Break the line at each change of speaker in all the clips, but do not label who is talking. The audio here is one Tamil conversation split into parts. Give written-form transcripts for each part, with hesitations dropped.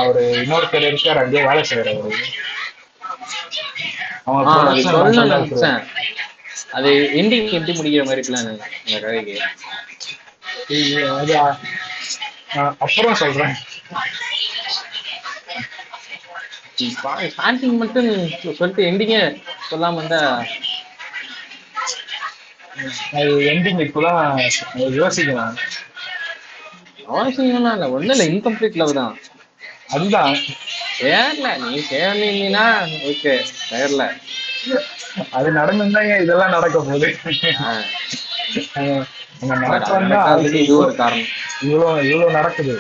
ஒரு இன்னொருத்தர் இருக்காரு அங்கேயே வேலை செய்யறவரு. அவங்க
அது
ப்ரொடக்ஷன்
சொல்லணும்னு
கண்ட்ரோல் இருக்கிறாரு.
நினைச்சேன். அது எண்டிங் எப்படி முடிக்கிற மாதிரி பிளான் அந்த கதைக்கு?
அது அப்புறம் சொல்றேன்.
ஸ்டார்டிங் மட்டும் சொல்லிட்டு எண்டிங்க சொல்லாம இருந்தா
அது எண்டிங் இப்பதான் யோசிக்கலாம்.
அவசியம்லாம் இல்ல, ஒண்ணும் இல்ல, இன்கம்ப்ளீட் லவ் தான்.
அதுதான்
சேரல, நீ சேர்ந்தீங்கன்னா ஓகே, சேரல
அது நடந்திருந்தா ஏன் இதெல்லாம் நடக்க போகுது? நடக்கலன்னா
நடக்காததுக்கு இது ஒரு காரணம்.
இவ்வளவு நடக்குது.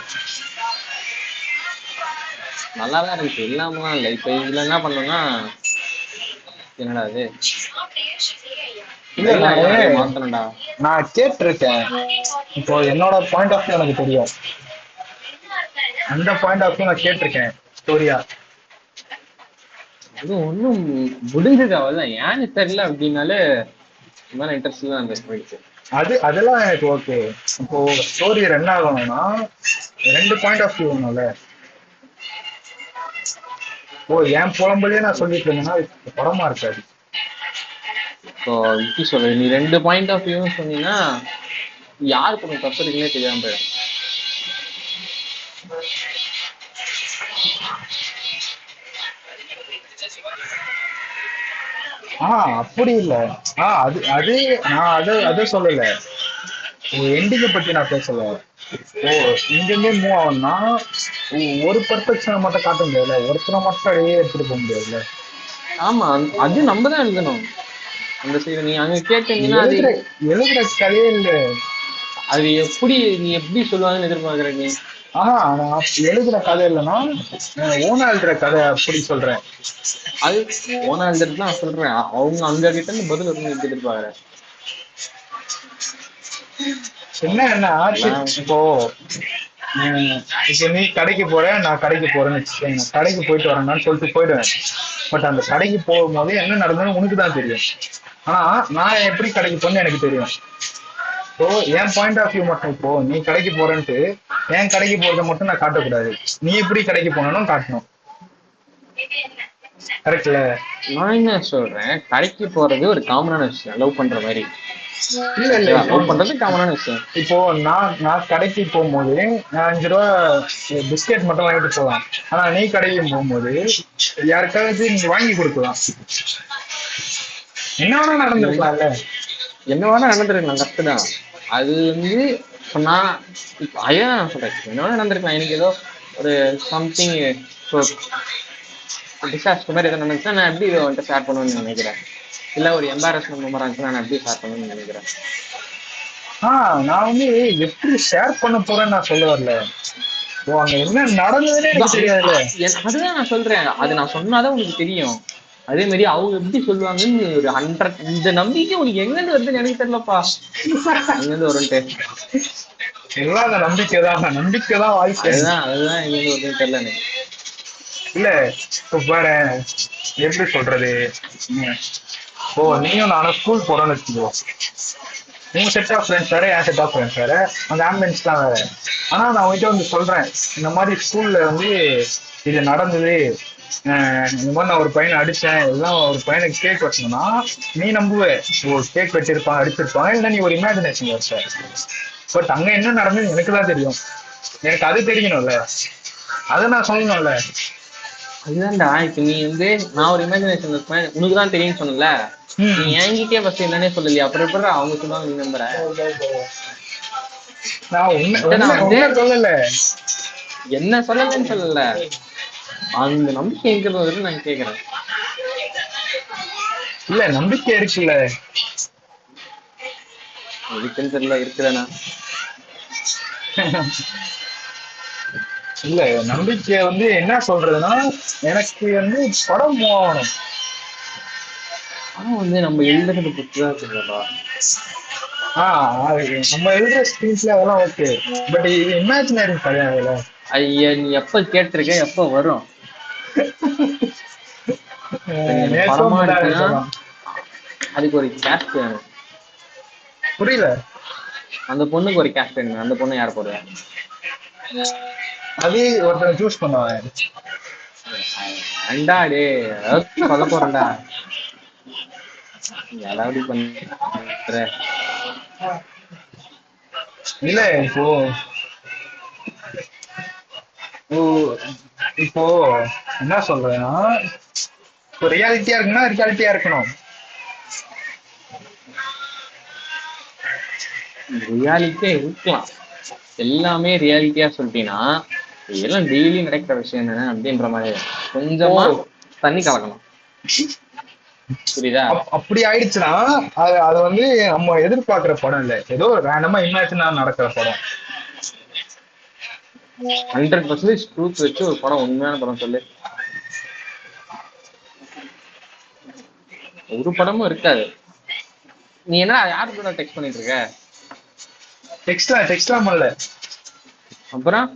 நல்லாதான் இருந்துச்சு, இல்லாமலாம் இல்ல. இப்ப இதுல என்ன பண்ணோம்னா என்னடா அது,
இல்ல
நிறைய மாத்தணும்டா.
நான் கேட்டிருக்கேன். இப்போ என்னோட பாயிண்ட் ஆஃப் வியூ எனக்கு தெரியும். அந்த பாயிண்ட் ஆஃப் வியூ நான் கேட்டிருக்கேன் ஸ்டோரியா.
அது ஒண்ணும் முடிஞ்சது அவ்வளவுதான். ஏன்னு தெரியல அப்படின்னாலே இன்ட்ரெஸ்ட் தான் போயிடுச்சு.
அதெல்லாம் எனக்கு ஓகே. இப்போ ஸ்டோரி ரன் ஆகணும்னா 2 பாயிண்ட் ஆஃப் வியூ வேணும்ல. என் புலம்பலையே நான் சொல்லிட்டு இருந்தேன்னா படமா இருக்காது.
இப்போ இப்படி சொல்ற, நீ 2 பாயிண்ட் ஆஃப் வியூ சொன்னீங்கன்னா யாருக்கு கொஞ்சம் தப்பு இருக்குன்னே தெரியாம போயிடும்.
அப்படி இல்ல. அது நான் அதை சொல்லல. எண்டிங்க பத்தி நான் பேசல. இங்கிருந்தே மூவ் ஆகும்னா ஒரு பெர்ஃபெக்ஷனை மட்டும் காட்ட முடியாதுல்ல, ஒருத்தரை மட்டும் அடையே எடுத்துட்டு போக முடியாதுல்ல.
ஆமா, அது நம்ம தான் எழுதணும் அந்த சைடு. நீ அங்க கேட்டீங்கன்னா அது
எழுதுற கதையே இல்ல.
அது எப்படி நீ எப்படி சொல்லுவாங்கன்னு எதிர்பார்க்கற நீ?
நான் எழுதுற கதை இல்லைன்னா ஓனா எழுதுற கதை அப்படி சொல்றேன்.
அது ஓனா எழுதுறது தான் சொல்றேன். அவங்க அங்க கிட்ட இருந்து பதில் வரும்னு எதிர்பார்க்கற.
என்ன இப்போ நீ கடைக்கு போற, நான் கடைக்கு போறேன்னு வச்சுக்கோங்க. கடைக்கு போயிட்டு வரேன்னு சொல்லிட்டு போயிடுவேன். பட் அந்த கடைக்கு போகும்போது என்ன நடந்ததுன்னு உனக்கு தான் தெரியும். ஆனா நான் எப்படி கடைக்கு போறேன்னு எனக்கு தெரியும். ஸோ என் பாயிண்ட் ஆஃப் வியூ மட்டும் இப்போ நீ கடைக்கு போறேன்ட்டு என் கடைக்கு போறதை மட்டும் நான் காட்டக்கூடாது. நீ எப்படி கடைக்கு போனனும் காட்டணும். கரெக்ட்ல? நான்
என்ன சொல்றேன், கடைக்கு போறது ஒரு காமனான விஷயம், லவ் பண்ற மாதிரி.
இல்ல
லவ் பண்றது காமனான விஷயம்.
இப்போ நான் கடைக்கு போகும்போது நான் 5 ரூபா பிஸ்கெட் மட்டும் வாங்கிட்டு போகலாம். ஆனா நீ கடைக்கு போகும்போது யாருக்காவது நீங்க வாங்கி கொடுக்கலாம். என்ன வேணா நடந்திருக்கலாம்ல.
என்ன வேணா நடந்திருக்கலாம், கரெக்ட் தான். அது நான் அதான் நான் சொல்றேன், என்ன வேணா நடந்திருக்கலாம். எனக்கு ஏதோ ஒரு சம்திங் டிசாஸ்டர் மாதிரி எதாவது நடந்துச்சுன்னா நான் எப்படி இதை வந்துட்டு ஷேர் பண்ணுவேன்னு நினைக்கிறேன். இல்ல ஒரு எம்பாரஸ்மெண்ட் மெமரா இருந்துச்சுன்னா நான் எப்படி ஷேர் பண்ணுவேன்னு நினைக்கிறேன்.
நான் எப்படி ஷேர் பண்ண போறேன்னு நான் சொல்ல வரல. அங்க என்ன நடந்ததுன்னு எனக்கு தெரியாதுல்ல.
அதுதான் நான் சொல்றேன், அது நான் சொன்னாதான் உனக்கு தெரியும். அதே மாதிரி அவங்க எப்படி சொல்லுவாங்கன்னு ஒரு 100 இந்த நம்பிக்கை உனக்கு எங்கிருந்து வருதுன்னு எனக்கு தெரியலப்பா. எங்கிருந்து வரும்ட்டு
எல்லாம் அந்த நம்பிக்கைதான் வாழ்க்கை.
அதுதான் எங்கிருந்து வருதுன்னு தெரியல எனக்கு.
இல்ல இப்ப பாரு, எப்படி சொல்றது, நீயும் நானும் ஸ்கூல் போறோம்னு வச்சுக்கோ. உங்க செட் ஆஃப் ஃப்ரெண்ட்ஸ் வேற, என் செட் ஆஃப் ஃப்ரெண்ட்ஸ் வேற, அந்த ஆம்புலன்ஸ்லாம் வேற. ஆனா நான் உங்ககிட்ட சொல்றேன், இந்த மாதிரி ஸ்கூல்ல இது நடந்தது, இந்த மாதிரி நான் ஒரு பையனை அடிச்சேன், இதெல்லாம் ஒரு பையனுக்கு கேக் வச்சோம்னா நீ நம்புவ, கேக் வெட்டிருப்பான் அடிச்சிருப்பான், இல்ல நீ ஒரு இமேஜினேஷன் வச்ச. பட் அங்க என்ன நடந்தது எனக்கு தான் தெரியும். எனக்கு அது தெரியணும்ல, அதை நான் சொல்லணும்ல.
அதுதான்டா, இப்ப நீ நான் ஒரு இமேஜினேஷன் இருப்பேன், உனக்கு தான் தெரியும்னு சொன்னல. நீ என்கிட்டே ஃபர்ஸ்ட் என்னன்னே சொல்லலையா, அப்புறம் எப்படி அவங்க சொல்லுவாங்க நீ நம்புற?
சொல்லல,
என்ன சொல்லலன்னு சொல்லல, அந்த நம்பிக்கை இருக்கிறது நான் கேக்குறேன்.
இல்ல நம்பிக்கை இருக்குல்ல,
இருக்குன்னு தெரியல, இருக்குதானா?
இல்ல நம்பிக்கை என்ன சொல்றதுன்னா, எனக்கு படம் ஆகணும்.
ஆனா நம்ம எழுதுறது புத்துதான் சொல்றப்பா.
நம்ம எழுதுற ஸ்கிரீன்ஸ்ல அதெல்லாம் ஓகே, பட் இது இமேஜினரி கிடையாதுல்ல.
ஐயா, நீ எப்ப கேட்டிருக்க, எப்ப வரும்? படமா எடுத்தீங்கன்னா அதுக்கு ஒரு கேஸ்ட் வேணும்.
புரியல?
அந்த பொண்ணுக்கு ஒரு கேஸ்ட் வேணும். அந்த பொண்ணு யார் போடுவா?
அது ஒருத்தன் சூஸ் பண்ணுவான்.
ஏன்டா டே ஏதாவது சொல்ல போறேன்டா. ஏதாவது பண்ற
இல்ல இப்போ இப்போ என்ன சொல்றேன்னா, இப்போ ரியாலிட்டியா இருக்குன்னா ரியாலிட்டியா இருக்கணும்.
ரியாலிட்டியா இருக்கலாம். எல்லாமே ரியாலிட்டியா சொல்லிட்டீங்கன்னா இதெல்லாம் டெய்லி நடக்கிற விஷயம் தானே அப்படின்ற மாதிரி கொஞ்சமா தண்ணி கலக்கணும். புரியுதா?
அப்படி ஆயிடுச்சுன்னா அது வந்து நம்ம எதிர்பார்க்கிற படம் இல்ல, ஏதோ ரேண்டமா இமேஜினா நடக்கிற படம்.
100% ட்ரூத் வச்சு ஒரு படம், உண்மையான படம் சொல்லு. ஒரு படமும் இருக்காது. நீ என்ன யாரு கூட டெக்ஸ்ட் பண்ணிட்டு இருக்க?
டெக்ஸ்ட்லாம் பண்ணல.
அப்புறம்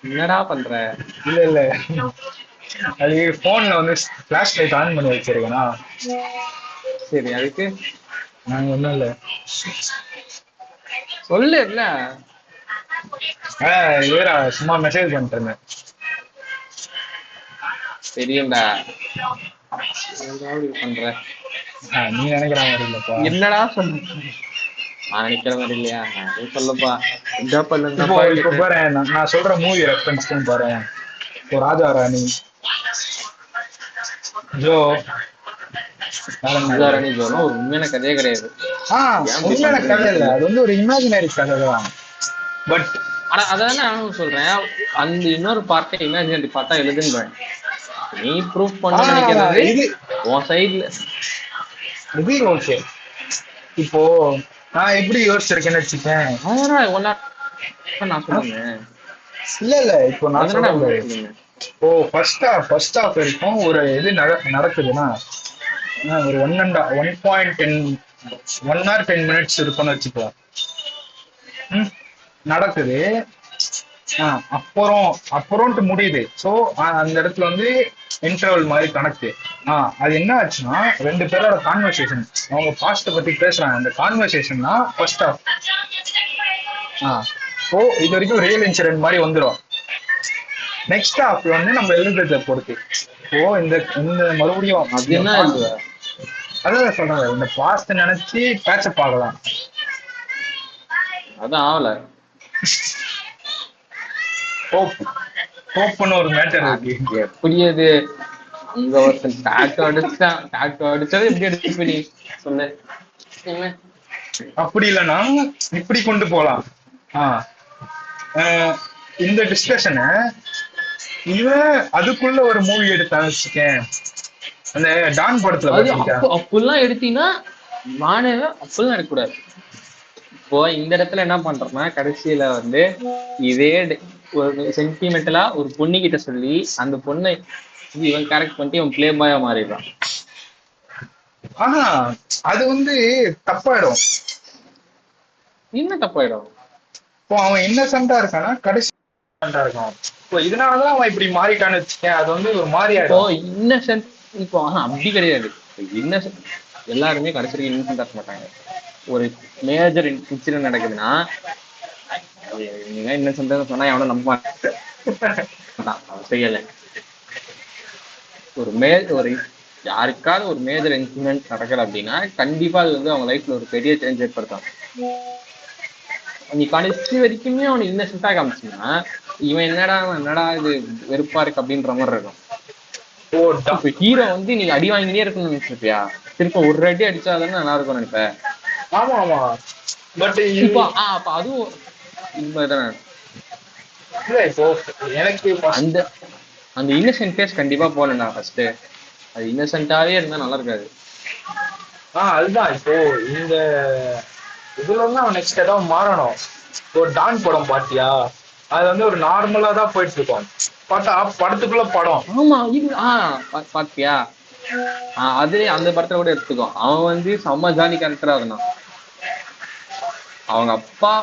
என்னடா பண்ற?
இல்ல இல்ல, அது போன்ல வந்து பிளாஷ் லைட் ஆன் பண்ணி வச்சிருக்கேனா.
சரி, அதுக்கு
நாங்க ஒண்ணும் இல்ல.
சொல்லு. இல்ல
இவரா சும்மா மெசேஜ் பண்ணிட்டு இருந்தேன்.
தெரியும்டா. ஏதாவது பண்ற.
நீ நினைக்கிற மாதிரி இல்லப்பா.
என்னடா சொல்ற? நான் நினைக்கிற மாதிரி இல்லையா? நான் சொல்லப்பா. இந்த
இப்போ
பண்ணுங்கப்பா.
இப்போ பாரு, நான் சொல்ற மூவி ரெஃபரன்ஸ் பாரு. இப்போ ராஜா ராணி, ஜோ.
ராணி ஜோனா ஒரு உண்மையான கதையே கிடையாது.
உண்மையான கதை இல்ல, அது வந்து ஒரு இமேஜினரி கதை தான். பட்
ஆனா அதானே நானும் சொல்றேன், அந்த இன்னொரு பார்ட்டை இமேஜினரி பார்ட்டா எழுதுன்றேன். நீ ப்ரூஃப் பண்ண நினைக்கிறது உன் சைடுல.
இது ஓகே. இப்போ நான் எப்படி யோசிச்சிருக்கேன்னு வச்சுக்கேன்.
நான் சொல்லுவேன்.
இல்ல இல்ல, இப்போ நான் சொல்றேன். இப்போ ஃபர்ஸ்ட் ஹாஃப் வரைக்கும் ஒரு இது நடக்குதுன்னா ஒரு 1 hour 10 minutes இருக்கும்னு வச்சுக்கோ. நடக்குது. அப்புறம்ட்டு முடியுது. சோ அந்த இடத்துல வந்து இன்டர்வல் மாதிரி கணக்கு. அது என்ன ஆச்சுன்னா, 2 பேரோட கான்வர்சேஷன், அவங்க பாஸ்ட் பத்தி பேசுறாங்க. அந்த கான்வர்சேஷன் தான் ஃபர்ஸ்ட் ஹாஃப். ஸோ இது வரைக்கும் ரியல் இன்சிடென்ட் மாதிரி வந்துடும். நெக்ஸ்ட் ஹாஃப் வந்து நம்ம எழுதுறத பொறுத்து. இந்த மறுபடியும் அதான் சொல்றேன், இந்த பாஸ்ட் நினைச்சு பேட்சப் ஆகலாம்.
அதான் ஆகல.
ஹோப்னு ஒரு மேட்டர் இருக்கு.
எப்படி அது அங்க ஒருத்தன் டாட்டோ அடிச்சது எப்படி எடுத்து நீ சொல்லு.
அப்படி இல்லைன்னா இப்படி கொண்டு போலாம். இந்த டிஸ்கஷனை இவன் அதுக்குள்ள ஒரு மூவி எடுத்தான்னு வச்சுக்கேன். அந்த டான் படத்துல
அப்படிலாம் எடுத்தீங்கன்னா மாணவ அப்படிலாம் எடுக்கக்கூடாது. இப்போ இந்த இடத்துல என்ன பண்றோம்னா, கடைசியில வந்து இதே ஒரு சென்டிமெண்டலா ஒரு பொண்ணு கிட்ட சொல்லி அந்த பொண்ணை இவன் கரெக்ட் பண்ணிட்டு இவன் பிளே பாயா மாறிடுறான்.
அது வந்து தப்பாயிடும்.
என்ன தப்பாயிடும்?
இப்போ அவன் இன்னசென்ட்டா இருக்கானா, கடைசி இருக்கான். இப்போ இதனாலதான் அவன் இப்படி மாறிட்டான்னு வச்சுக்கேன். அது வந்து ஒரு மாறியாடும்.
இன்னசென்ட் இப்போ அப்படி கிடையாது. இன்னசென்ட் எல்லாருமே கடைசி இன்னசென்ட் இருக்க மாட்டாங்க. ஒரு மேஜர் இன்சிடென்ட் நடக்குதுன்னா இன்னசென்ட் சொன்னா எவனும் நம்ப மாட்டான். செய்யல. ஒரு யாருக்காவது ஒரு மேஜர் இன்சிடென்ட் நடக்கல அப்படின்னா கண்டிப்பா அது வந்து அவங்க லைஃப்ல ஒரு பெரிய சேஞ்ச் ஏற்படுத்தும். நீ கடைசி வரைக்குமே அவனை இன்னசென்ட்டா காமிச்சின்னா இவன் என்னடா இது வெறுப்பா இருக்கு அப்படின்ற மாதிரி இருக்கும். இப்ப ஹீரோ வந்து நீ அடி வாங்கினே இருக்கணும்னு நினைச்சிருப்பியா? திருப்ப ஒரு அடி அடிச்சாதானே நல்லா இருக்கும் நினைப்ப.
ஆமா ஆமா. பட்
இப்போ அப்ப அதுவும் உண்மைதானே.
எனக்கு
அந்த இன்னசென்ட் ஃபேஸ் கண்டிப்பா போலண்ணா. ஃபர்ஸ்ட் அது இன்னசென்ட்டாவே இருந்தா நல்லா இருக்காது.
அதுதான் இப்போ இந்த இதுல வந்து அவன் நெக்ஸ்ட் ஏதாவது மாறணும். ஒரு டான் படம் பாத்தியா? அது வந்து ஒரு நார்மலா தான் போயிட்டு இருக்கும். பார்த்தா படத்துக்குள்ள படம்.
ஆமா பாத்தியா? அது அந்த படத்துல கூட எடுத்துக்கோ. அவன் வந்து செம்ம ஜாலி கேரக்டரா இருந்தான். அவங்க அப்பா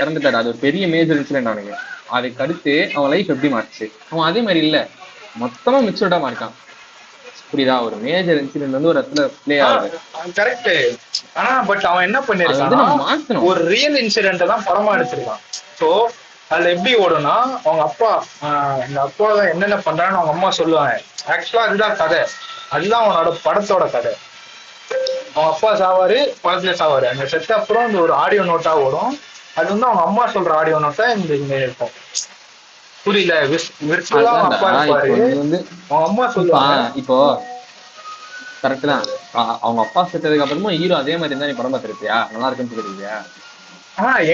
இறந்துட்டாரு. அது ஒரு பெரிய மேஜர் இன்சிடென்ட் அவனுக்கு. அதுக்கு அடுத்து அவன் லைஃப் எப்படி மாறிச்சு? அவன் அதே மாதிரி இல்ல, மொத்தமா மெச்சூர்டா மாறிட்டான். புரியுதா? ஒரு மேஜர் இன்சிடென்ட் வந்து ஒரு இடத்துல பிளே ஆகுது.
கரெக்ட். ஆனா பட் அவன் என்ன
அது வந்து
பண்ணிருக்கான்னா
நம்ம மாத்தணும்.
ஒரு ரியல் இன்சிடென்ட் தான் படமா எடுத்திருக்கான். சோ அதுல எப்படி ஓடும்னா அவங்க அப்பா இந்த அப்பா தான் என்னென்ன பண்றான்னு அவங்க அம்மா சொல்லுவாங்க. ஆக்சுவலா அதுதான் கதை, அதுதான் அவனோட படத்தோட கதை. அவங்க அப்பா சாவாரு, படத்துல சாவாரு. அந்த செத்த அப்புறம் இந்த ஒரு ஆடியோ நோட்டா ஓடும். அது வந்து அவங்க அம்மா சொல்ற ஆடியோ நோட்டா இங்க இருக்கும். புரியல, விர்ச்சுவலா அவங்க
அதுதான்டா
அப்பா இருப்பாரு,
இப்போ நீ வந்து
அவங்க அம்மா சொல்லுவாங்க.
இப்போ கரெக்ட் தான். அவங்க அப்பா செத்ததுக்கு அப்புறமா ஹீரோ அதே மாதிரி இருந்தா நீ படம் பார்த்திருப்பியா? நல்லா இருக்குன்னு சொல்லிருக்கியா?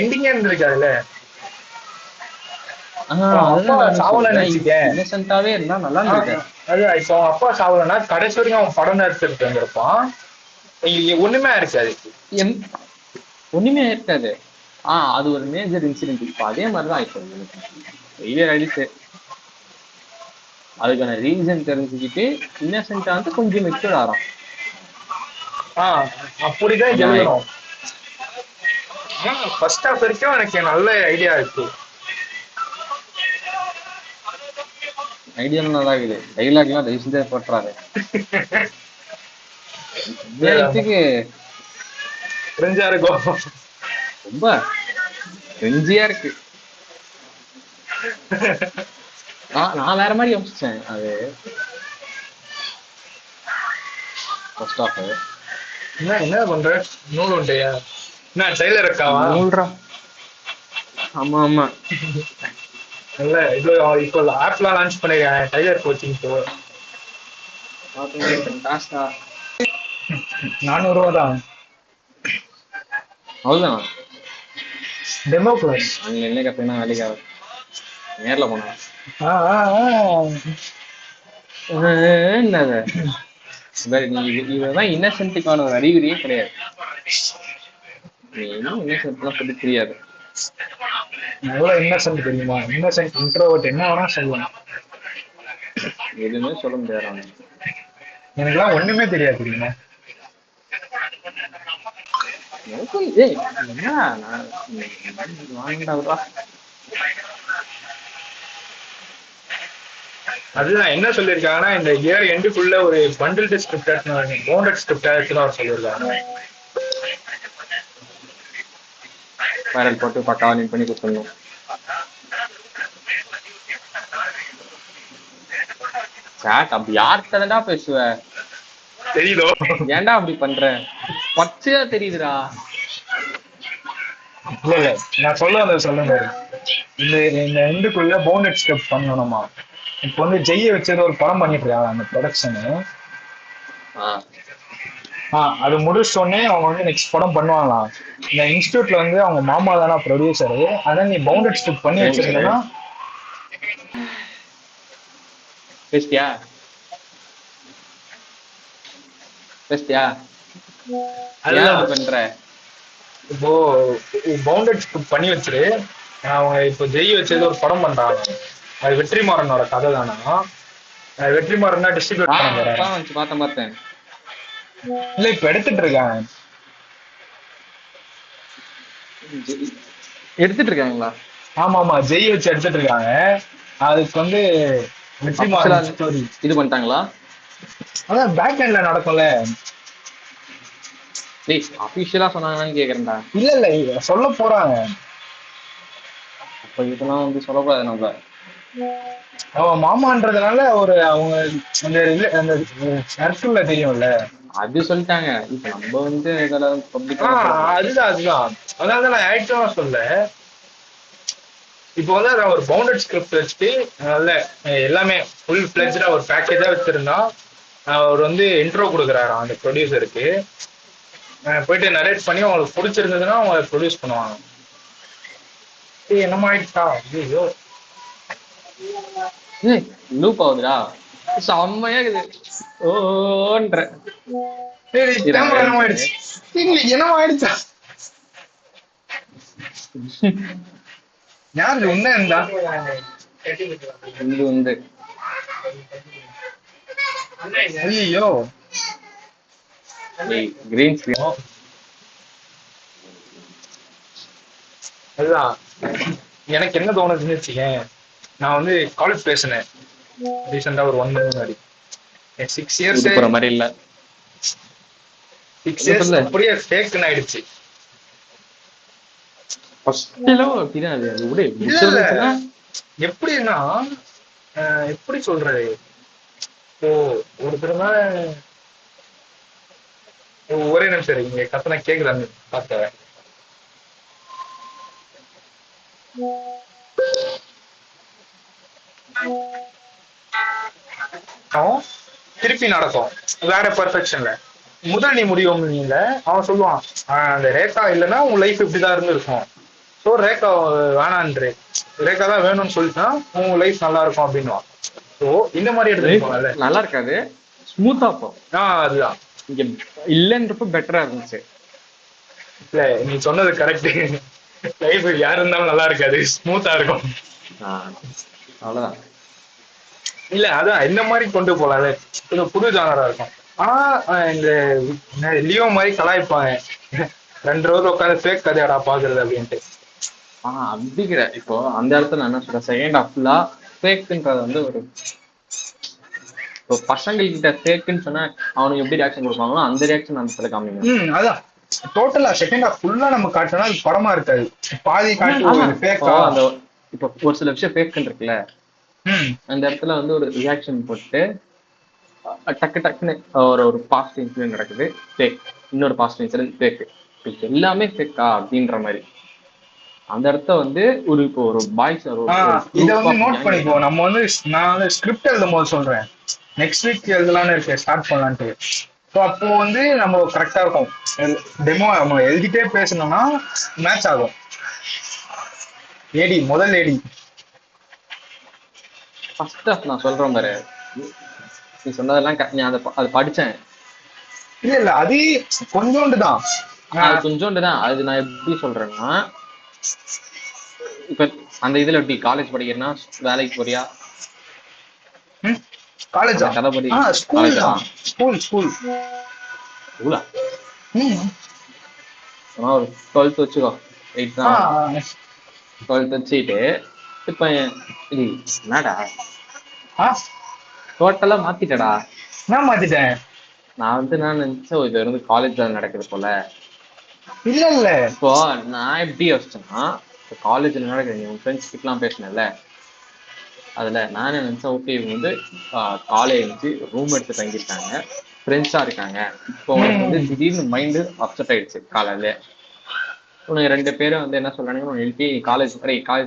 எண்டிங்கே இருந்திருக்காதுல்ல. அப்பா
அதுதான் நானும்
சாவலன்னு
சொல்றேன்.
வச்சுக்கேன்.
இன்னசென்ட்டாவே இருந்தா நல்லா இருந்திருக்காரு.
அது இப்போ அவங்க அப்பா சாவலன்னா கடைசி வரைக்கும் அவன் படம் எடுத்துட்டு இருந்திருப்பான். ஒண்ணுமே இருக்காது.
ஒண்ணுமே இருக்காது. அது ஒரு மேஜர் இன்சிடென்ட். இப்போ அதே மாதிரிதான் இப்போ ஃபெயிலியர் ஆயிடுச்சு. அதுக்கான ரீசன் தெரிஞ்சுக்கிட்டு இன்னசென்ட்டா வந்து கொஞ்சம் மெச்சூர் ஆறான்.
அப்படிதான் எழுதணும். ஃபர்ஸ்ட் ஹாஃப் வரைக்கும் எனக்கு நல்ல ஐடியா இருக்கு.
ஐடியா நல்லா இருக்குது. டைலாக் எல்லாம் தயவு செஞ்சு போட்டுறாரு.
கிரிஞ்சா இருக்கும்,
ரொம்ப கிரிஞ்சியா இருக்கு. நான் வேற மாதிரி யோசிச்சேன். அது ஃபர்ஸ்ட் ஹாஃப்
என்ன பண்ற நூல் உண்டையா? என்ன ட்ரெய்லர் இருக்காவா?
நூல்ரா. ஆமா ஆமா.
இல்ல இது இப்போ ஆப்லாம் லான்ச் பண்ணிருக்கேன் ட்ரெய்லர் கோச்சிங். இப்போ 400 ரூபா தான்.
அவ்வளவுதான்.
டெமோ கிளாஸ்
அங்க என்ன கத்துனா வேலைக்கு ஆகும். நேர்ல போனா என்னது இதுதான் இன்னசென்ட்டுக்கான ஒரு அறிகுறியே கிடையாது. நீ இன்னும் இன்னசென்ட்லாம் சொல்லி தெரியாது.
எவ்வளவு இன்னசென்ட் தெரியுமா? இன்னசென்ட் இன்ட்ரோவர்ட் என்ன வேணா சொல்லலாம்,
எதுவுமே சொல்ல முடியாது.
எனக்குலாம் ஒண்ணுமே தெரியாது தெரியுமா? அதுதான் என்ன சொல்லியிருக்காங்கன்னா இந்த இயர் எண்டுக்குள்ள ஒரு பண்டில்டு ஸ்கிரிப்ட் பவுண்டட் ஸ்கிரிப்ட் எடுத்துன்னு வர சொல்லியிருக்காங்க.
வைரல் போட்டு பக்காவா நீட் பண்ணி கொடுத்துடணும். சாட் அப்படி யார்கிட்டடா பேசுவ?
தெரியுதோ?
ஏன்டா அப்படி பண்ற? பச்சையா தெரியுதுடா.
இல்ல இல்ல நான் சொல்லுங்க. இந்த எண்டுக்குள்ள பவுண்டட் ஸ்கிரிப்ட் பண்ணணுமா? இப்போ வந்து ஜெய்ய வச்சது ஒரு படம் பண்ணிட்டு இருக்காங்க அந்த ப்ரொடக்ஷனு. அது முடிச்சோடனே அவங்க வந்து நெக்ஸ்ட் படம் பண்ணுவாங்களாம். இந்த இன்ஸ்டியூட்ல வந்து அவங்க மாமா தானா ப்ரொடியூசரு. அதான் நீ பவுண்டட் ஸ்கிரிப்ட் பண்ணி வச்சிருந்தேன்னா
பேசியா பண்ற.
இப்போ பவுண்டட் ஸ்கிரிப்ட் பண்ணி வச்சிரு. அவங்க இப்போ ஜெய் வச்சது ஒரு படம் பண்றாங்க. அது வெற்றிமாறனோட கதை தானா? வெற்றிமாறன் தான் டிஸ்ட்ரிபியூட் பண்ண போறாங்க.
பார்த்தேன்.
இல்ல இப்ப எடுத்துட்டு
இருக்காங்களா?
ஆமா ஜெய் வச்சு எடுத்துட்டு இருக்காங்க. அதுக்கு வந்து வெற்றிமாறன் ஸ்டோரி
இது பண்ணிட்டாங்களா?
அதான் பேக் எண்ட்ல நடக்கும்ல.
அபிஷியலா சொன்னாங்கன்னு கேக்குறேன்டா.
இல்ல சொல்ல போறாங்க.
அப்ப இதெல்லாம் வந்து சொல்லக்கூடாது. நம்ம
அவன் மாமான்றதுனால ஒரு அவங்க அந்த சர்க்கிள்ல தெரியும்ல. அது
சொல்லிட்டாங்க. இப்ப நம்ம வந்து
அதுதான் அதான் நான் ஆக்சுவலா சொல்ல. இப்போ வந்து அதான் ஒரு பவுண்டட் ஸ்கிரிப்ட் வச்சுட்டு நல்ல எல்லாமே ஃபுல் ஃபிளெஜ்டா ஒரு பேக்கேஜா வச்சிருந்தா அவர் வந்து இன்ட்ரோ கொடுக்குறாராம் அந்த ப்ரொடியூசருக்கு. போயிட்டு நரேட் பண்ணி அவங்களுக்கு பிடிச்சிருந்ததுன்னா அவங்க ப்ரொடியூஸ் பண்ணுவாங்க. என்னமா ஆயிடுச்சா? ஐயோ
லூப் ஆகுதுடா, செம்மையா இருக்குது. ஓன்ற
என்னமா ஆயிடுச்சா? யாரு உன்ன இருந்தா
வந்து
ஐயோ
கிரீன் ஸ்கிரீன்.
அதுதான் எனக்கு என்ன தோணுதுன்னு வச்சுக்கேன். நான் வந்து காலேஜ் பேசினேன் ரீசெண்டா ஒரு 1 month முன்னாடி. 6 இயர்ஸ்
போற மாதிரி இல்ல
6 இயர்ஸ் அப்படியே ஃபேக்னு ஆயிடுச்சு.
ஃபர்ஸ்ட்ல அப்படிதான் அது விட
இல்ல எப்படின்னா எப்படி சொல்றது, இப்போ ஒரு தடவை ஒரே நிமிஷம் இங்க கத்தனை கேக்குறாங்க பார்த்த திருப்பி நடக்கும் வேற பெர்ஃபெக்ஷன்ல. முதல் நீ முடியும் நீங்க அவன் சொல்லுவான் அந்த ரேகா இல்லைன்னா உன் லைஃப் இப்படிதான் இருந்து இருக்கும். ஸோ ரேகா வேணான்றே, ரேகா தான் வேணும்னு சொல்லிட்டா உன் லைஃப் நல்லா இருக்கும் அப்படின்னுவான். ஸோ இந்த மாதிரி எடுத்துக்கோங்கல்ல,
நல்லா இருக்காது, ஸ்மூத்தா இருக்கும்.
அதுதான்
இங்க இல்லன்றப்ப பெட்டரா இருந்துச்சு.
இல்ல நீ சொன்னது கரெக்ட், லைஃப் யாரு இருந்தாலும் நல்லா இருக்காது, ஸ்மூத்தா இருக்கும்.
அவ்வளவுதான்.
இல்ல அதான் இந்த மாதிரி கொண்டு போலாது, கொஞ்சம் புது ஜானரா இருக்கும். ஆனா இந்த லியோ மாதிரி கலாய்ப்பாங்க 2 ரோஸ் உட்காந்து ஃபேக் கதையாடா பாக்குறது அப்படின்ட்டு.
அப்படிங்கிற இப்போ அந்த இடத்துல நான் என்ன சொல்றேன், செகண்ட் ஹாஃப்ல ஃபேக்ன்றது வந்து ஒரு இப்போ பசங்கள்கிட்ட ஃபேக்குன்னு சொன்னா அவனுக்கு எப்படி ரியாக்ஷன் கொடுப்பாங்களோ அந்த ரியாக்ஷன் அந்த இடத்துல காமிங்க.
அதான் டோட்டலா செகண்ட் ஹாஃப் ஃபுல்லா நம்ம காட்டினா அது படமா இருக்காது, பாதி காட்டுவோம்.
அந்த இப்போ ஒரு சில விஷயம் ஃபேக்குன்னு இருக்குல்ல, அந்த இடத்துல வந்து ஒரு ரியாக்ஷன் போட்டு டக்கு டக்குன்னு ஒரு பாசிட்டிவ் இன்சிடென்ட் நடக்குது ஃபேக், இன்னொரு பாசிட்டிவ் இன்சிடென்ட் ஃபேக், எல்லாமே ஃபேக்கா அப்படின்ற மாதிரி அந்த இடத்த வந்து ஒரு இப்போ ஒரு பாய்ஸ்
இதை வந்து நோட் பண்ணிக்கோ. நம்ம வந்து நான் வந்து ஸ்கிரிப்ட் எழுதும் போது சொல்றேன், நெக்ஸ்ட் வீக் எழுதலான்னு இருக்கேன், ஸ்டார்ட் பண்ணலான்ட்டு. ஸோ அப்போ வந்து நம்ம கரெக்டா இருக்கும், டெமோ நம்ம எழுதிட்டே பேசணும்னா மேட்ச் ஆகும். ஏடி முதல் ஏடி
ஃபர்ஸ்ட் ஹாஃப் நான் சொல்றேன் பாரு, நீ சொன்னதெல்லாம் நீ அது படிச்சேன்.
இல்ல அது கொஞ்சோண்டு தான்,
கொஞ்சோண்டு தான். அது நான் எப்படி சொல்றேன்னா, இப்ப அந்த இதுல எப்படி காலேஜ் படிக்கிறேன்னா வேலைக்கு போறியா,
காலேஜா
ஸ்கூலா ஒரு 12th வச்சுக்கோ, 8th தான் 12th வச்சுட்டு இப்ப என்னடா டோட்டலா மாத்திட்டடா.
நான் மாத்திட்டேன்.
நான் வந்து நான் நினைச்சேன் இது வந்து காலேஜ்ல நடக்குது போல.
இல்ல இல்ல
இப்போ நான் எப்படி யோசிச்சேன்னா, காலேஜ்ல நடக்குது, உன் ஃப்ரெண்ட்ஸ் கிட்டலாம் பேசினேன்ல, அதுல நானே நினைச்சேன் ஓகே இவங்க வந்து காலேஜ் ரூம் எடுத்து தங்கியிருக்காங்க, ஃப்ரெண்ட்ஸா இருக்காங்க. இப்போ உனக்கு வந்து திடீர்னு மைண்டு அப்செட் ஆயிடுச்சு, காலையில உனக்கு 2 பேரும் வந்து என்ன சொல்றானுங்க, எழுப்பி காலேஜ்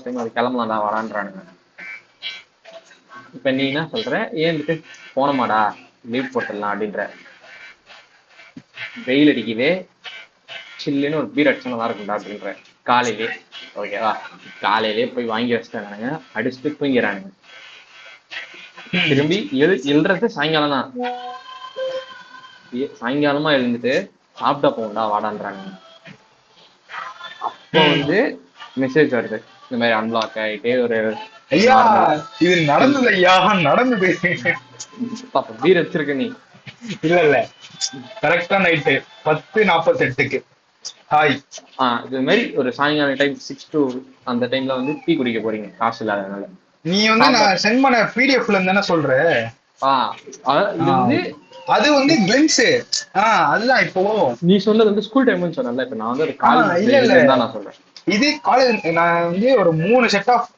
டைம் அது கிளம்பலாம்டா வரான்றானுங்க. இப்ப நீ என்ன சொல்ற, ஏன்ட்டு போனமாடா லீவ் போட்டுடலாம் அப்படின்ற, வெயில் அடிக்குது சில்லுன்னு ஒரு பீர் அடிச்சா நல்லா இருக்கும்டா அப்படின்ற காலையிலே. ஓகேவா, காலையிலே போய் வாங்கி வச்சுட்டானுங்க, அடிச்சுட்டு தூங்கிறானுங்க. திரும்பி எழுறது சாயங்காலம் தான், சாயங்காலமா எழுந்துட்டு சாப்பிட்டா போகண்டா வாடான்றாங்க. அப்போ வந்து மெசேஜ் வருது இந்த மாதிரி அன்லாக் ஆயிட்டே ஒரு
ஐயா இது நடந்தது, ஐயா நடந்தது,
பீர் வச்சிருக்க நீ.
இல்ல இல்ல கரெக்டா நைட்டு 10:48 ஹாய்
இது மாதிரி ஒரு சாயங்காலம் டைம் 6 to அந்த டைம்ல வந்து டீ குடிக்க போறீங்க காசு இல்லாதனால.
நீ வந்து நான் சென்ட் பண்ண பிடிஎஃப்ல இருந்தானே சொல்ற,
இது வந்து
அது வந்து கிளிம்ஸ். அதுதான் இப்போ
நீ சொன்னது வந்து ஸ்கூல் டைம்னு சொன்னல, இப்ப நான் வந்து காலேஜ் தான் நான் சொல்றேன்.
இது காலேஜ் நான் வந்து ஒரு 3 செட் ஆஃப்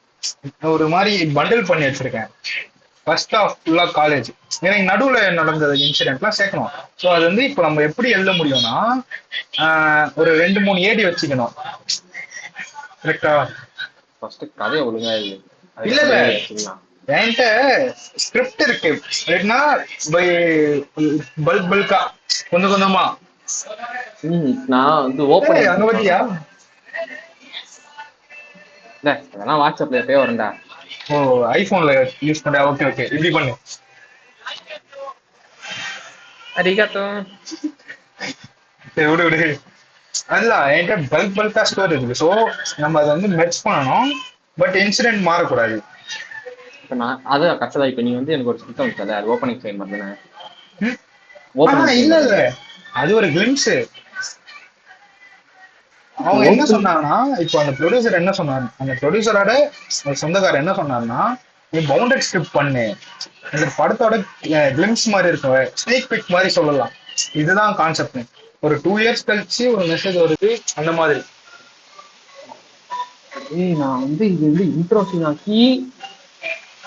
ஒரு மாதிரி பண்டில் பண்ணி வச்சிருக்கேன். ஃபர்ஸ்ட் ஆஃப் ஃபுல்லா காலேஜ், எனக்கு நடுவுல நடந்தது இன்சிடென்ட்லாம் சேர்க்கணும். ஸோ அது வந்து இப்போ நம்ம எப்படி எழுத முடியும்னா ஒரு 2-3 ஏடி வச்சுக்கணும், கரெக்டா?
ஃபர்ஸ்ட் கதையை ஒழுங்கா எழுது.
இல்ல இல்ல என்கிட்ட ஸ்கிரிப்ட் இருக்கு, எப்படின்னா பல்கா கொஞ்சம் கொஞ்சமா.
நான் வந்து ஓபன்
அங்க பத்தியா
அதெல்லாம் வாட்ஸ்அப்ல எப்பயே வரண்டா.
ஓ ஐபோன்ல யூஸ் பண்ற, ஓகே ஓகே இப்படி பண்ணு.
அரிகாத்தோ
சரி விடு விடு. அதுதான் என்கிட்ட பல்கா ஸ்டோர் இருக்கு. ஸோ நம்ம அதை வந்து மெர்ஜ் பண்ணணும், பட் இன்சிடென்ட் மாறக்கூடாது.
இப்ப நான் அது கரெக்டா. இப்ப நீ வந்து எனக்கு ஒரு ஸ்கிரிப்ட் வந்துச்சல, அது ஓபனிங் சைன் பண்ணேன்.
இல்ல இல்ல அது ஒரு கிளிம்ஸ். அவங்க என்ன சொன்னாங்கன்னா, இப்போ அந்த ப்ரொடியூசர் என்ன சொன்னாரு, அந்த ப்ரொடியூசரோட சொந்தக்காரர் என்ன சொன்னாருன்னா, நீ பவுண்டட் ஸ்கிரிப்ட் பண்ணு. இந்த படத்தோட கிளிம்ஸ் மாதிரி இருக்கும், ஸ்னீக் பிக் மாதிரி சொல்லலாம். இதுதான் கான்செப்ட். ஒரு 2 இயர்ஸ் கழிச்சு ஒரு மெசேஜ் வருது அந்த மாதிரி.
நான் வந்து இது வந்து இன்ட்ரோசிங் ஆக்கி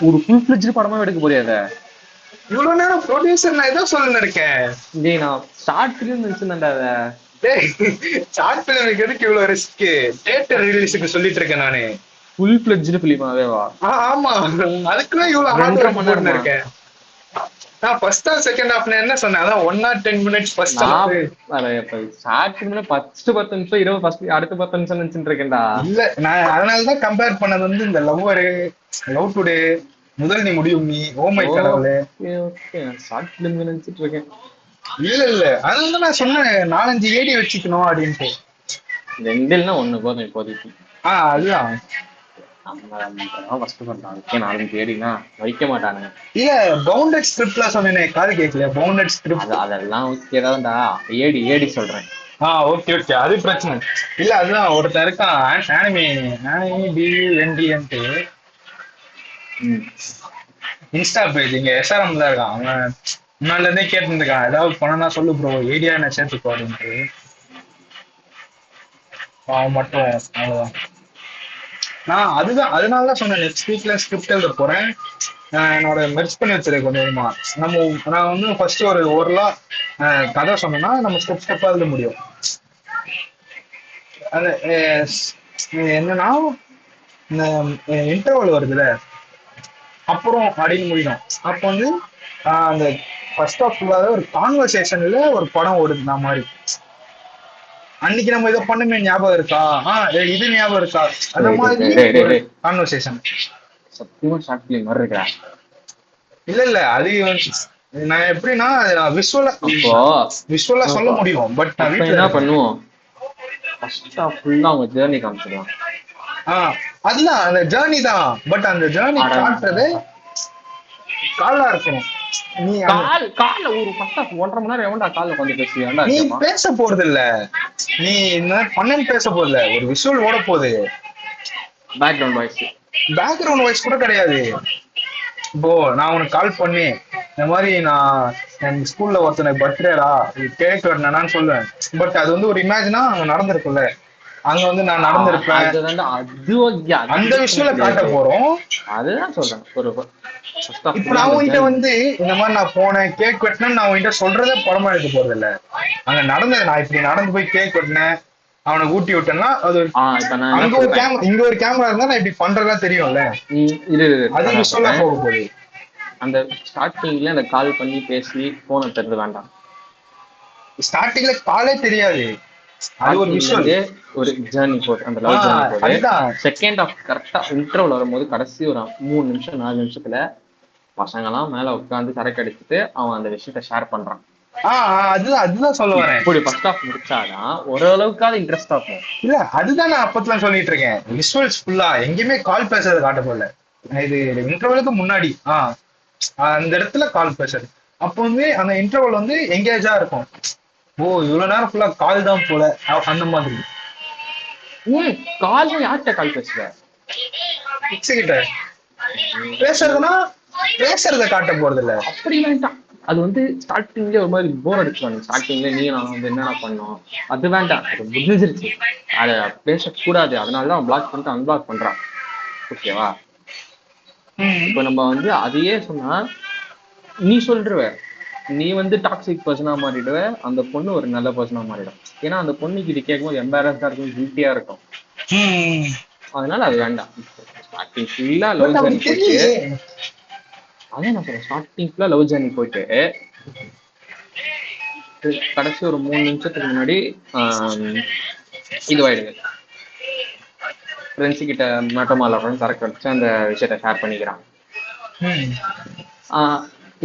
ஒரு ஃபுல் ஃபிளட்ஜ் படமா எடுக்க போறியாத.
இவ்வளவு நேரம் ப்ரொடியூசர் நான் ஏதோ சொல்லுன்னு இருக்கேன்.
டேய் நான் ஷார்ட் ஃபிலிம் நினைச்சிருந்தேன்டா அத.
டேய் ஷார்ட் பிலிமுக்கு எதுக்கு இவ்வளவு ரிஸ்க்? தியேட்டர் ரிலீஸுக்கு சொல்லிட்டு இருக்கேன் நானு.
ஃபுல் ஃபிளட்ஜ் ஃபிலிமாவே வா.
ஆமா, அதுக்குதான் இவ்வளவு ஹார்ட் ஒர்க் போட்டு இருக்கேன். நான் ஃபர்ஸ்ட் ஹாஃப் செகண்ட் ஹாஃப்ல என்ன சொன்னேன்? அதான் 1 or 10 minutes first half.
Short ஃபிலிம்ல 10 நிமிஷம் 20 ஃபர்ஸ்ட் அடுத்த 10 நிமிஷம் நினைச்சிட்டு இருக்கேன்டா.
இல்ல நான் அதனால தான் கம்பேர் பண்ணது வந்து இந்த லவ் டுடே, முதல் நீ முடியும் நீ, ஓ மை கடவுளே.
ஓகே ஷார்ட் ஃபிலிம் நினைச்சிட்டு இருக்கேன்.
இல்ல அதனால நான் சொன்னேன் 4-5 ஏடி வச்சுக்கணும் அப்படின்ட்டு.
2 1 போதும் இப்போதைக்கு.
அதுதான்
வைக்க மாட்டானுங்க.
இல்ல பவுண்டட் ஸ்கிரிப்ட்ல சொன்னேனே, காது கேட்கல. பவுண்டட் ஸ்கிரிப்ட்
அதெல்லாம் ஓகே தான்டா. ஏடி சொல்றேன்.
ஓகே அது பிரச்சனை இல்ல. அதுதான் ஒருத்தர் இருக்கான் ஆனிமி டிஎன்டி இன்ஸ்டா பேஜ் இங்க எஸ்ஆர்எம்ல இருக்கான். அவன் முன்னால இருந்தே கேட்டுருக்கான், ஏதாவது பணம்னா சொல்லு ப்ரோ, ஏடியா என்ன சேர்த்துக்கோ அப்படின்ட்டு. அவன் மட்டும் அவ்வளவுதான். நான் அதனாலதான் சொன்னேன் நெக்ஸ்ட் வீக்ல ஸ்கிரிப்ட் எழுத போறேன். என்னோட மெர்ஜ் பண்ணி வச்சிருக்கேன் கொஞ்சமா. நான் வந்து ஃபர்ஸ்ட் ஒரு ஓரளவு கதை சொன்னேன்னா நம்ம ஸ்டெப்பா எழுத முடியும். அது என்னன்னா இந்த இன்டர்வல் வருதுல அப்புறம் அப்படின்னு முடியும். அப்போ வந்து அந்த ஃபர்ஸ்ட் ஆஃப் ஃபுல்லாக ஒரு கான்வர்சேஷன்ல ஒரு படம் ஓடுது மாதிரி. அன்னைக்கு நம்ம இதை பண்ணுமே ஞாபகம் இருக்கா, இது ஞாபகம் இருக்கா, அந்த மாதிரி கான்வர்சேஷன். இல்ல அது நான் எப்படின்னா விஷுவலா சொல்ல முடியும். பட் நான் வீட்டுல
என்ன பண்ணுவோம், அவங்க ஜேர்னி காமிச்சிடலாம்.
அதுதான் அந்த ஜேர்னி தான். பட் அந்த ஜேர்னி காட்டுறது காலா இருக்கணும். நீ
கால்ல ஒரு 1.5 மணி நேரம் எவன்டா கால்ல உட்கார்ந்து பேசுவியாண்டா?
நீ பேச போறது இல்ல, நீ பண்ணன்னு பேச போறது இல்ல, ஒரு விஷுவல் ஓட போகுது. பேக்ரவுண்ட் வாய்ஸ் கூட கிடையாது. இப்போ நான் உனக்கு கால் பண்ணி இந்த மாதிரி நான் என் ஸ்கூல்ல ஒருத்தனுக்கு பர்த்டேடா கேக் வெட்டினான்னு சொல்லுவேன். பட் அது வந்து ஒரு இமேஜினா அங்க நடந்திருக்குல்ல, அங்க வந்து நான் நடந்திருப்பேன். அந்த விஷயம்ல காட்ட போறோம்.
அதுதான் சொல்றேன்.
இப்ப நான் உன்கிட்ட வந்து இந்த மாதிரி நான் போனேன் கேக் வெட்டினேன்னு நான் உன்கிட்ட சொல்றதே படமா எடுக்க போறது இல்ல. அங்க நடந்தது, நான் இப்படி நடந்து போய் கேக் வெட்டினேன், அவனை ஊட்டி விட்டேன்னா அது அங்க ஒரு கேமரா இங்க ஒரு கேமரா இருந்தா நான் இப்படி பண்றதா தெரியும்ல. அது விஷுவலா போக போகுது.
அந்த ஸ்டார்டிங்ல அந்த கால் பண்ணி பேசி போன தெரிஞ்சு வேண்டாம்.
ஸ்டார்டிங்ல காலே தெரியாது. அது ஒரு விஷயம்,
ஒரு ஜர்னி போட்டு அந்த லவ் ஜர்னி போட்டு செகண்ட் ஆஃப் கரெக்டா இன்டர்வல் வரும்போது கடைசி ஒரு 3 நிமிஷம் 4 நிமிஷத்துல பசங்க எல்லாம் மேல உட்காந்து சரக்கு அடிச்சுட்டு அவன் அந்த விஷயத்த ஷேர் பண்றான்.
அதுதான் சொல்ல வரேன்.
இப்படி ஃபர்ஸ்ட் ஆஃப் முடிச்சாதான் ஓரளவுக்காவது இன்ட்ரெஸ்ட் ஆகும்.
இல்ல அதுதான் நான் அப்பத்துல சொல்லிட்டு இருக்கேன். விஷுவல்ஸ் ஃபுல்லா எங்கேயுமே கால் பேசுறது காட்ட போல. இது இன்டர்வலுக்கு முன்னாடி அந்த இடத்துல கால் பேசுறது. அப்போ வந்து அந்த இன்டர்வல் வந்து எங்கேஜா இருக்கும். ஓ இவ்வளவு நேரம் ஃபுல்லா கால் தான் போல அந்த மாதிரி.
கால் யார்கிட்ட கால் பேசுற?
கிட்ட பேசுறதுன்னா பேசுறத காட்ட போறது இல்ல.
அப்படி வேண்டாம். அது வந்து ஸ்டார்டிங்ல ஒரு மாதிரி போர் அடிச்சுவாங்க. ஸ்டார்டிங்ல நீ நான் வந்து என்னென்ன பண்ணோம் அது வேண்டாம், அது முடிஞ்சிருச்சு, அத பேசக்கூடாது. அதனாலதான் பிளாக் பண்ணிட்டு அன்பிளாக் பண்றான். ஓகேவா? இப்ப நம்ம வந்து அதையே சொன்னா நீ சொல்ற நீ வந்து டாக்ஸிக் பர்சனா மாறிடுவ, அந்த பொண்ணு ஒரு நல்ல பர்சனா மாறிடும். ஏன்னா அந்த பொண்ணுக்கு இது கேட்கும்போது எம்பாரஸா இருக்கும், கில்ட்டியா இருக்கும். அதனால அது வேண்டாம். ஸ்டார்டிங் ஃபுல்லா லவ் ஜர்னி போயிட்டு அதான் நான் சொல்றேன். ஸ்டார்டிங் ஃபுல்லா லவ் ஜர்னி போயிட்டு கடைசி ஒரு 3 நிமிஷத்துக்கு முன்னாடி இதுவாயிடுது. ஃப்ரெண்ட்ஸ் கிட்ட மேட்டமால சரக்கு அடிச்சு அந்த விஷயத்த ஷேர் பண்ணிக்கிறான்.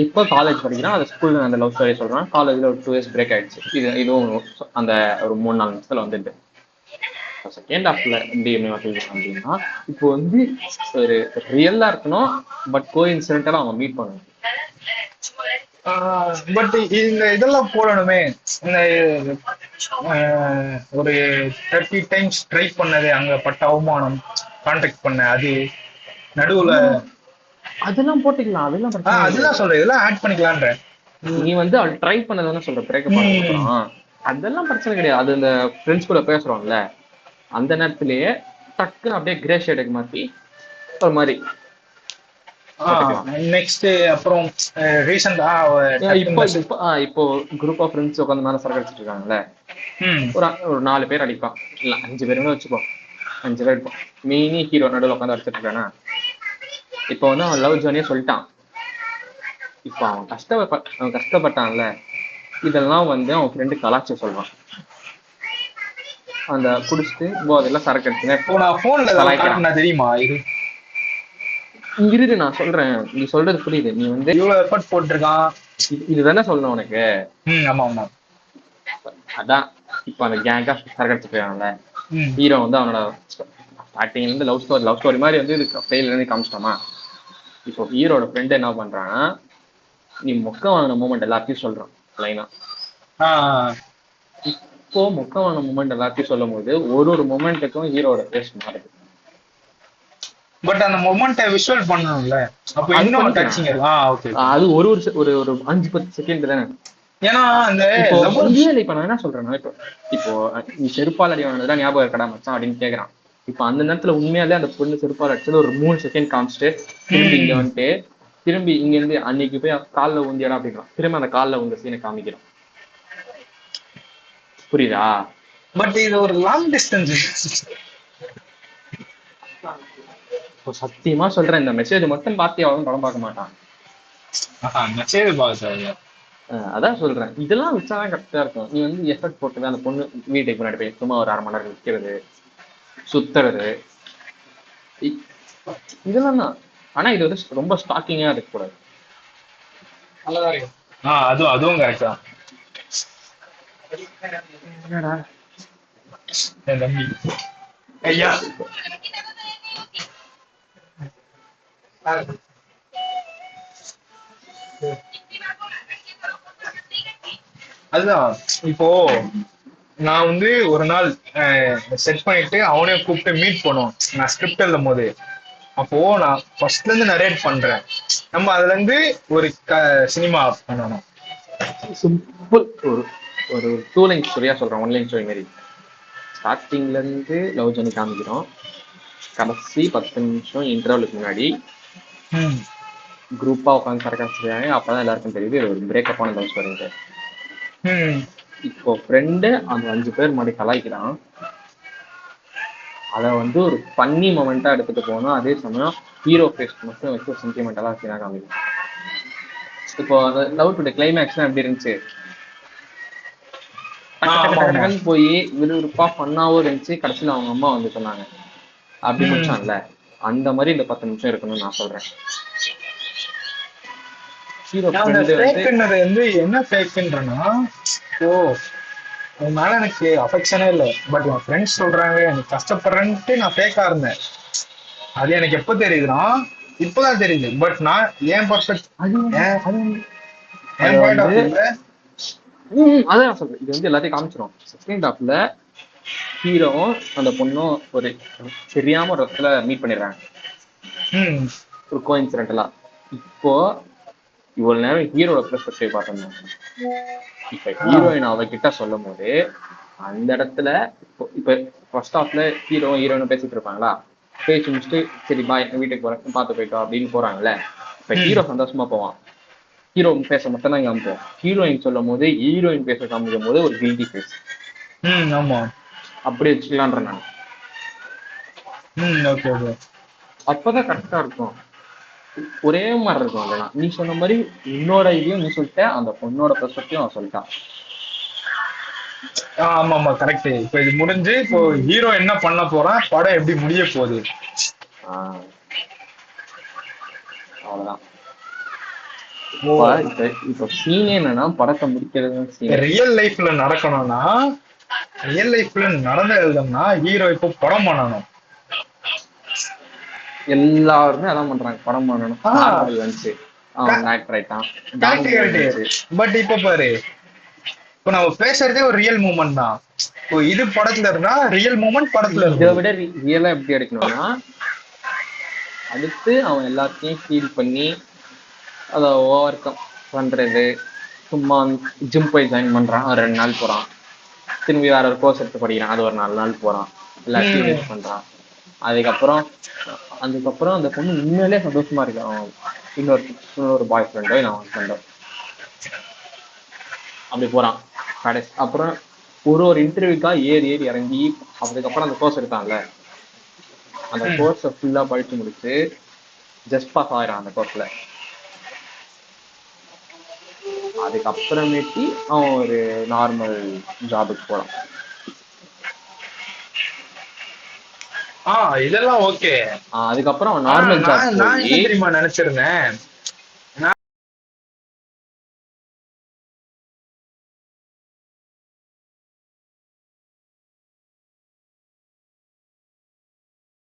இப்போ காலேஜ் படிக்கிறான். அந்த ஸ்கூல்ல அந்த லவ் ஸ்டோரி சொல்றான். காலேஜ்ல ஒரு 2 இயர்ஸ் பிரேக் ஆயிடுச்சு. இதுவும் அந்த ஒரு 3-4 நிமிஷத்துல வந்துட்டு செகண்ட் ஹாஃப்ல எப்படி அப்படின்னா இப்போ வந்து ஒரு ரியலா இருக்கணும். பட் கோஇன்சிடென்டலா அவங்க மீட் பண்ணணும்.
பட் இந்த இதெல்லாம் போடணுமே. இந்த ஒரு 30 டைம்ஸ் ட்ரை பண்ணது, அங்க பட்ட அவமானம், கான்டாக்ட் பண்ண, அது நடுவுல
அதெல்லாம் போட்டுக்கலாம், அதெல்லாம் பிரச்சனை கிடையாது.
அதெல்லாம் சொல்றேன், இதெல்லாம் ஆட் பண்ணிக்கலான்ற.
நீ வந்து அவள் ட்ரை பண்ணதுன்னு சொல்ற பிரேக்கப் பண்ணதுக்கப்புறம் அதெல்லாம் பிரச்சனை கிடையாது. அது இந்த ஃப்ரெண்ட்ஸ் கூட பேசுறோம்ல அந்த நேரத்திலேயே டக்குன்னு அப்படியே கிரே ஷேடுக்கு மாத்தி ஒரு மாதிரி
நெக்ஸ்ட் அப்புறம் ரீசெண்டா
இப்போ குரூப் ஆஃப் ஃப்ரெண்ட்ஸ் உட்காந்து மேல சரக்கு அடிச்சிட்டு இருக்காங்கல்ல, ஒரு 4 பேர் அடிப்பான், இல்ல 5 பேருமே வச்சுப்போம், 5 பேர் இருப்போம். மெயினி ஹீரோ நடுவில் உட்காந்து அடிச்சிட்டு இருக்கானா, இப்போ வந்து அவன் லவ் ஜோனியே சொல்லிட்டான். இப்போ அவன் கஷ்டப்பட்டான்ல, இதெல்லாம் வந்து அவன் ஃப்ரெண்டு கலாச்சி சொல்றான். அந்த குடிச்சிட்டு போதெல்லாம் சரக்கு அடிச்சுங்க
தெரியுமா
இருக்கு. நான் சொல்றேன், நீ சொல்றது புரியுது. நீ வந்து
இவ்வளவு எஃபர்ட் போட்டிருக்கான்,
இதுதானே சொல்லணும் உனக்கு.
ஆமா ஆமா.
அதான் இப்ப அந்த கேங்கா சரக்கு அடிச்சு போயாங்கல்ல, ஹீரோ வந்து அவனோட ஸ்டார்டிங்ல இருந்து லவ் ஸ்டோரி மாதிரி வந்து ஃபெயில இருந்து காமிச்சிட்டோமா. இப்போ ஹீரோட ஃப்ரெண்ட் என்ன பண்றான்னா, நீ மொக்க வாங்கின மூமெண்ட் எல்லாத்தையும் சொல்றான் லைனா. இப்போ மொக்க வாங்கின மூமெண்ட் எல்லாத்தையும் சொல்லும் போது ஒரு மொமெண்ட்டுக்கும் ஹீரோட ஃபேஸ் மாறுது.
பட் அந்த மொமெண்ட்டை விஷுவல் பண்ணணும்ல, அப்ப இன்னும் டச்சிங் இருக்கு. ஓகே,
அது ஒரு 5-10 செகண்ட் தானே.
ஏன்னா அந்த
இப்ப நான் என்ன சொல்றேன்னா, இப்போ நீ செருப்பால் அடி வாங்கினதுலாம் ஞாபகம் இருக்கடா மச்சான் அப்படின்னு கேக்குறான். இப்ப அந்த நேரத்துல உண்மையாலே அந்த பொண்ணு செருப்பால் அடிச்சது ஒரு 3 செகண்ட் காமிச்சிட்டு திரும்பி இங்க வந்துட்டு திரும்பி இங்க இருந்து அன்னைக்கு போய் காலில் ஊந்தியடா அப்படின்றான். திரும்ப அந்த காலில் உங்க சீனை காமிக்கிறான். புரியுதா?
பட் இது ஒரு லாங் டிஸ்டன்ஸ்.
சத்தியமா சொல்றேன், இந்த மெசேஜ் மட்டும் பார்த்து அவன் படம் பார்க்க மாட்டான். அதான் சொல்றேன், இதெல்லாம் வச்சாதான் கரெக்டா இருக்கும். நீ வந்து எஃபர்ட் போட்டுதான் அந்த பொண்ணு வீட்டுக்கு முன்னாடி போய் சும்மா ஒரு 1/2 மணி நேரம் நிற்கிறது, சுத்துறது, இதெல்லாம் தான். ஆனா இது வந்து ரொம்ப ஸ்டாக்கிங்கா இருக்கக்கூடாது.
அதுவும் கரெக்ட் தான். ஐயா அதுதான். இப்போ நான் வந்து ஒரு நாள் செட் பண்ணிட்டு அவனையும் கூப்பிட்டு மீட் பண்ணுவோம். நான் ஸ்கிரிப்ட் எழுதும் போது அப்போ நான் ஃபர்ஸ்ட்ல இருந்து நரேட் பண்றேன். நம்ம அதுல இருந்து ஒரு சினிமா பண்ணணும்.
சிம்பிள் ஒரு 2 லைன் ஸ்டோரியா சொல்றேன், 1 லைன் ஸ்டோரி மாதிரி. ஸ்டார்டிங்ல இருந்து லவ் ஜர்னி காமிக்கிறோம், கடைசி 10 நிமிஷம் இன்டர்வலுக்கு முன்னாடி குரூப்பா உட்காந்து சரக்கு அடிச்சிருக்காங்க. அப்பதான் எல்லாருக்கும் தெரியுது ஒரு பிரேக்கப் ஆன லவ் ஸ்டோரி. இப்போ ஃப்ரெண்டு அந்த 5 பேர் மாதிரி கலாய்க்கிறான். அதை வந்து ஒரு ஃபன்னி மொமெண்டா எடுத்துட்டு போனோம். அதே சமயம் ஹீரோ ஃபேஸ் மட்டும் வச்சு சென்டிமெண்டலா சீனா காமிக்கும். இப்போ அந்த லவ் டுடே கிளைமேக்ஸ்லாம் எப்படி இருந்துச்சு, போய் விறுவிறுப்பா ஃபன்னாவும் இருந்துச்சு. கடைசியில் அவங்க அம்மா வந்து சொன்னாங்க அப்படி முடிச்சான்ல, அந்த மாதிரி இந்த 10 நிமிஷம் இருக்கணும்னு நான் சொல்றேன்.
என்ன ஃபேக்ன்றனா, உன் மேல எனக்கு அஃபெக்ஷனே இல்லை, பட் என் ஃப்ரெண்ட்ஸ் சொல்றாங்க எனக்கு கஷ்டப்படுறேன்ட்டு நான் ஃபேக்கா இருந்தேன். அது எனக்கு எப்ப தெரியுதுன்னா இப்பதான் தெரியுது. பட் நான் ஏன்
அதான் சொல்றேன், இது வந்து எல்லாத்தையும் காமிச்சிரும். செகண்ட் ஹாஃப்ல ஹீரோவும் அந்த பொண்ணும் ஒரு தெரியாம ஒரு இடத்துல மீட் பண்ணிடுறாங்க, ஒரு கோஇன்சிடென்டலா. இப்போ இவ்வளவு நேரம் ஹீரோட பெர்ஸ்பெக்டிவ் பார்த்தோம். இப்ப ஹீரோயின் அவகிட்ட சொல்லும் போது அந்த இடத்துல இப்ப ஃபர்ஸ்ட் ஹாஃப்ல ஹீரோயினும் பேசிட்டு இருப்பாங்களா, பேசி முடிச்சுட்டு சரி பாய் வீட்டுக்கு போறேன் பார்த்து போயிட்டோம் அப்படின்னு போறாங்கல்ல. இப்ப ஹீரோ சந்தோஷமா போவான், ஹீரோ பேச மட்டும் தான் காமிப்போம். ஹீரோயின் சொல்லும் போது ஹீரோயின் பேச காமிக்கும் போது ஒரு கில்டி ஃபேஸ். அப்படி வச்சுக்கலான்ற நான். அப்பதான் கரெக்டா இருக்கும், ஒரே மாதிரி இருக்கும். அதெல்லாம் நீ சொன்ன மாதிரி இன்னொரு ஐடியும் நீ சொல்லிட்ட, அந்த பொண்ணோட பெர்ஸ்பெக்டிவ் அவன் சொல்லிட்டான்.
ஆமா ஆமா கரெக்ட். இப்ப இது முடிஞ்சு இப்போ ஹீரோ என்ன பண்ண போறான், படம் எப்படி முடிய போகுது,
அவ்வளவுதான். இப்ப சீன் என்னன்னா படத்தை முடிக்கிறது.
ரியல் லைஃப்ல நடக்கணும்னா, ரியல் லைஃப்ல நடந்த எழுதணும்னா ஹீரோ இப்போ படம் பண்ணணும்.
எல்லாருமே அதான் பண்றாங்க, படம் பண்ணணும். வந்துச்சு அவன் ஆக்டர் ஆயிட்டான்.
பட் இப்ப பாரு, இப்போ நம்ம பேசுறதே ஒரு ரியல் மூமெண்ட் தான். இப்போ இது படத்துல இருந்தா ரியல் மூமெண்ட் படத்துல இதை
விட ரியலா எப்படி எடுக்கணும்னா, அடுத்து அவன் எல்லாத்தையும் ஃபீல் பண்ணி அதை ஓவர் கம் பண்றது, சும்மா ஜிம் போய் ஜாயின் பண்றான், 2 நாள் போறான், திரும்பி வேற ஒரு கோர்ஸ் எடுத்து படிக்கிறான், அது ஒரு 4 நாள் போறான், எல்லாத்தையும் வேஸ்ட் பண்றான். அதுக்கப்புறம் அந்த பொண்ணு உண்மையிலே சந்தோஷமா இருக்கு, அவன் இன்னொரு பாய் ஃப்ரெண்டோ இல்லை அவன் ஃப்ரெண்டோ அப்படி போறான். கடைசி அப்புறம் ஒரு இன்டர்வியூக்கா ஏறி இறங்கி அதுக்கப்புறம் அந்த கோர்ஸ் எடுத்தான்ல, அந்த கோர்ஸை ஃபுல்லா படிச்சு முடிச்சு ஜஸ்ட் பாஸ் ஆயிரான் அந்த கோர்ஸ்ல. அதுக்கப்புறமேட்டி அவன் ஒரு நார்மல் ஜாபுக்கு போறான்.
இதெல்லாம் ஓகே.
அதுக்கப்புறம் அவன் நார்மல் ஜாப்
நான் என்ன தெரியுமா நினைச்சிருந்தேன்,